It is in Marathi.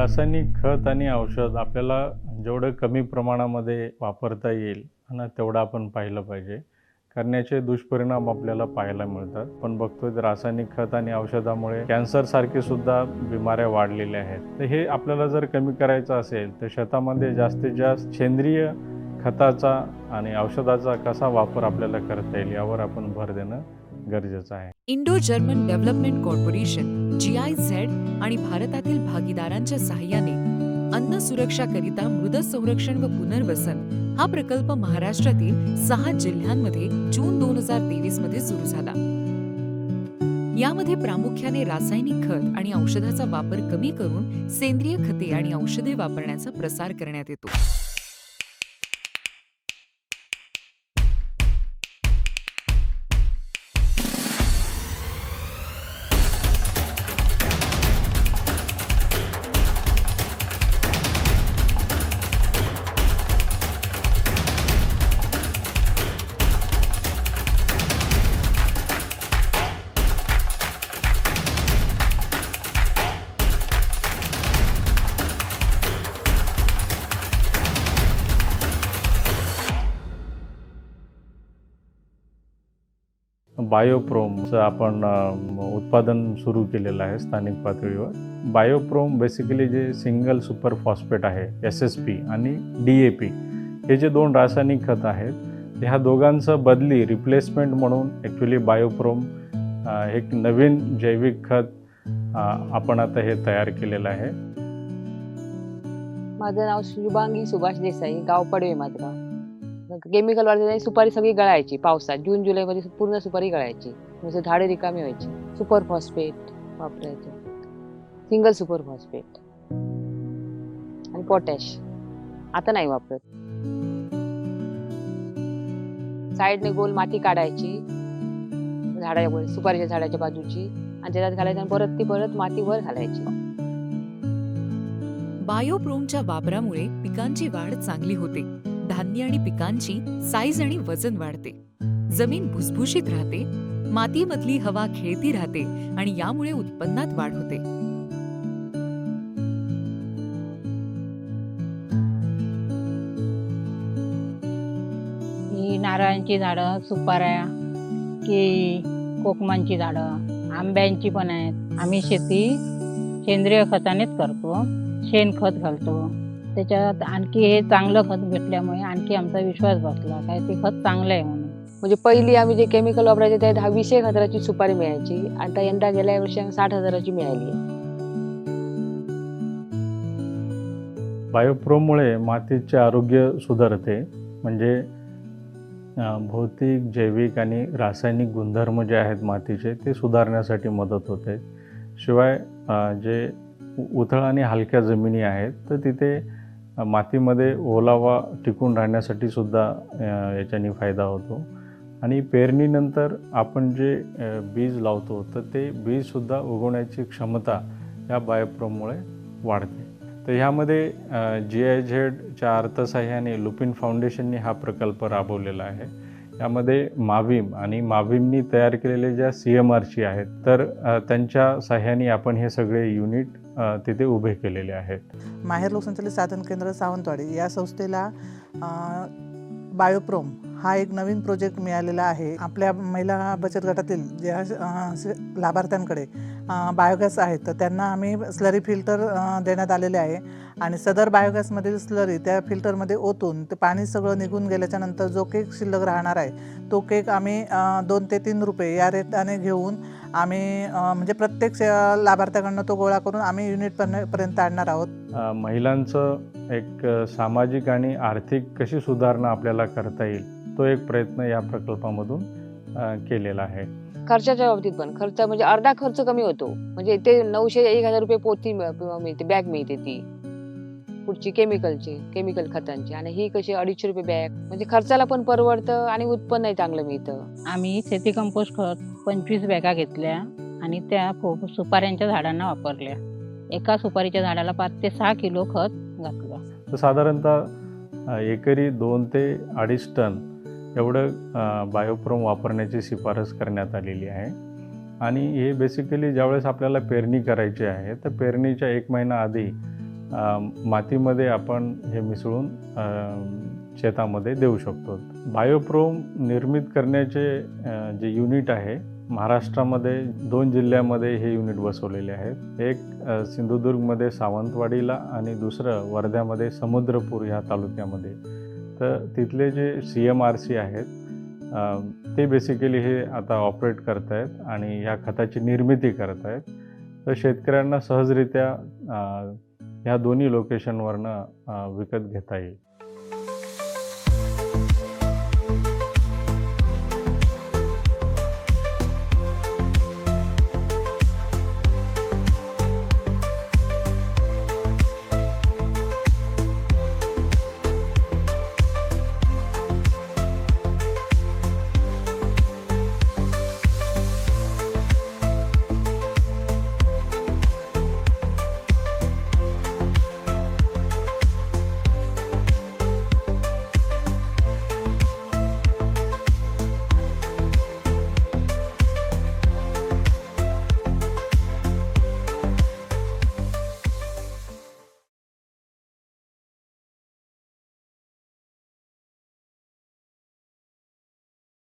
रासायनिक खत आणि औषध आपल्याला जेवढं कमी प्रमाणामध्ये वापरता येईल आणि तेवढं आपण पाहिलं पाहिजे. कारण याचे दुष्परिणाम आपल्याला पाहायला मिळतात. पण बघतोय तर रासायनिक खत आणि औषधामुळे कॅन्सरसारखे सुद्धा बिमाऱ्या वाढलेल्या आहेत. तर हे आपल्याला जर कमी करायचं असेल तर शेतामध्ये जास्तीत जास्त सेंद्रिय खताचा आणि औषधाचा कसा वापर आपल्याला करता येईल यावर आपण भर देणं गरजेचं आहे. Indo German development corporation GIZ आणि भारतातील भागीदारांच्या सहाय्याने अन्न सुरक्षाकरिता मृद संरक्षण व पुनर्वसन हा प्रकल्प महाराष्ट्रातील 6 जिल्ह्यांमध्ये जून 2023 मध्ये सुरू झाला. यामध्ये प्रामुख्याने रासायनिक खत आणि औषधाचा वापर कमी करून सेंद्रिय खते आणि औषधे वापरण्याचा प्रसार करण्यात येतो. बायोप्रोमचं आपण उत्पादन सुरू केलेलं आहे स्थानिक पातळीवर. बायोप्रोम बेसिकली जे सिंगल सुपर फॉस्फेट आहे SSP आणि DAP हे जे 2 रासायनिक खत आहेत, ह्या दोघांचं बदली रिप्लेसमेंट म्हणून ॲक्च्युली बायोप्रोम एक नवीन जैविक खत आपण आता हे तयार केलेलं आहे. माझं नाव शुभांगी सुभाष देसाई, गाव पडवे माझं. केमिकल वाढल्याने सुपारी सगळी गळायची पावसात. जून जुलैमध्ये पूर्ण सुपारी गळायची, म्हणजे झाडे रिकामी व्हायची. सुपर फॉस्फेट वापरायचं, सिंगल सुपर फॉस्फेट आणि पोटॅश. आता नाही वापरत. साईडने गोल माती काढायची झाडावर, सुपारीच्या झाडाच्या बाजूची, आणि त्याच्यात घालायची आणि परत माती वर घालायची. बायोप्रोमच्या वापरामुळे पिकांची वाढ चांगली होते. धान्य आणि पिकांची साईज आणि वजन वाढते. जमीन भुसभुशीत राहते, मातीमधली हवा खेळती राहते आणि यामुळे उत्पन्नात वाढ होते. ही नारळांची झाडं, सुपाऱ्या, केळी, कोकमांची झाडं, आंब्यांची पण आहेत. आम्ही शेती सेंद्रिय खतानेच करतो. शेणखत घालतो. त्याच्यात आणखी हे चांगलं खत भेटल्यामुळे आणखी आमचा विश्वास बसला काय ते खत चांगलं आहे म्हणून. म्हणजे पहिली आम्ही जे केमिकल वापरायचे त्यात 20,000 सुपारी मिळायची. आता यंदा गेल्या वर्षी 60,000 मिळाली. बायोप्रोममुळे मातीचे आरोग्य सुधारते. म्हणजे भौतिक, जैविक आणि रासायनिक गुणधर्म जे आहेत मातीचे ते सुधारण्यासाठी मदत होते. शिवाय जे उथळ आणि हलक्या जमिनी आहेत तर तिथे मातीमध्ये ओलावा टिकून राहण्यासाठी सुद्धा याच्याने फायदा होतो. आणि पेरणीनंतर आपण जे बीज लावतो तर ते बीजसुद्धा उगवण्याची क्षमता या बायोप्रोममुळे वाढते. तर ह्यामध्ये GIZच्या अर्थसहाय्याने लुपिन फाउंडेशनने हा प्रकल्प राबवलेला आहे. यामध्ये माविम आणि माविमनी तयार केलेले ज्या CMRC आहेत तर त्यांच्या सहाय्याने आपण हे सगळे युनिट तिथे उभे केलेले आहेत. माहेर लोकसंचालित साधन केंद्र सावंतवाडी या संस्थेला बायोप्रोम हा एक नवीन प्रोजेक्ट मिळालेला आहे. आपल्या महिला बचत गटातील ज्या लाभार्थ्यांकडे बायोगॅस आहेत तर त्यांना आम्ही स्लरी फिल्टर देण्यात आलेले आहे. आणि सदर बायोगॅसमधील स्लरी त्या फिल्टरमध्ये ओतून ते पाणी सगळं निघून गेल्याच्या नंतर जो केक शिल्लक राहणार आहे तो केक आम्ही 2 ते 3 रुपये या रेटाने घेऊन आम्ही म्हणजे प्रत्येक लाभार्थ्याकडनं तो गोळा करून आम्ही युनिटपर्यंत आणणार आहोत. महिलांचं एक सामाजिक आणि आर्थिक कशी सुधारणा आपल्याला करता येईल तो एक प्रयत्न या प्रकल्पामधून केलेला आहे. खर्चाच्या बाबतीत पण खर्च म्हणजे अर्धा खर्च कमी होतो. म्हणजे ते 900-1,000 रुपये पोती मिळते, बॅग मिळते ती पुढची केमिकल खतांची. आणि ही कशी 250 रुपये बॅग. म्हणजे खर्चाला पण परवडतं आणि उत्पन्नही चांगलं मिळतं. आम्ही शेती कंपोस्ट खत 25 बॅगा घेतल्या आणि त्या सुपाऱ्यांच्या झाडांना वापरल्या. एका सुपारीच्या झाडाला 5 ते 6 किलो खत घातलं. तर साधारणतः एकरी 2 ते 2.5 टन एवढं बायोप्रोम वापरण्याची शिफारस करण्यात आलेली आहे. आणि हे बेसिकली ज्यावेळेस आपल्याला पेरणी करायची आहे तर पेरणीच्या 1 महिना आधी मातीमध्ये आपण हे मिसळून शेतामध्ये देऊ शकतो. बायोप्रोम निर्मित करण्याचे जे युनिट आहे, महाराष्ट्रामध्ये 2 जिल्ह्यामध्ये हे युनिट बसवलेले आहेत. एक सिंधुदुर्गमध्ये सावंतवाडीला आणि दुसरं वर्ध्यामध्ये समुद्रपूर ह्या तालुक्यामध्ये. तर तिथले जे CMRC आहेत ते बेसिकली हे आता ऑपरेट करत आहेत आणि ह्या खताची निर्मिती करत आहेत. तर शेतकऱ्यांना सहजरित्या ह्या दोन्ही लोकेशनवरनं विकत घेता येईल.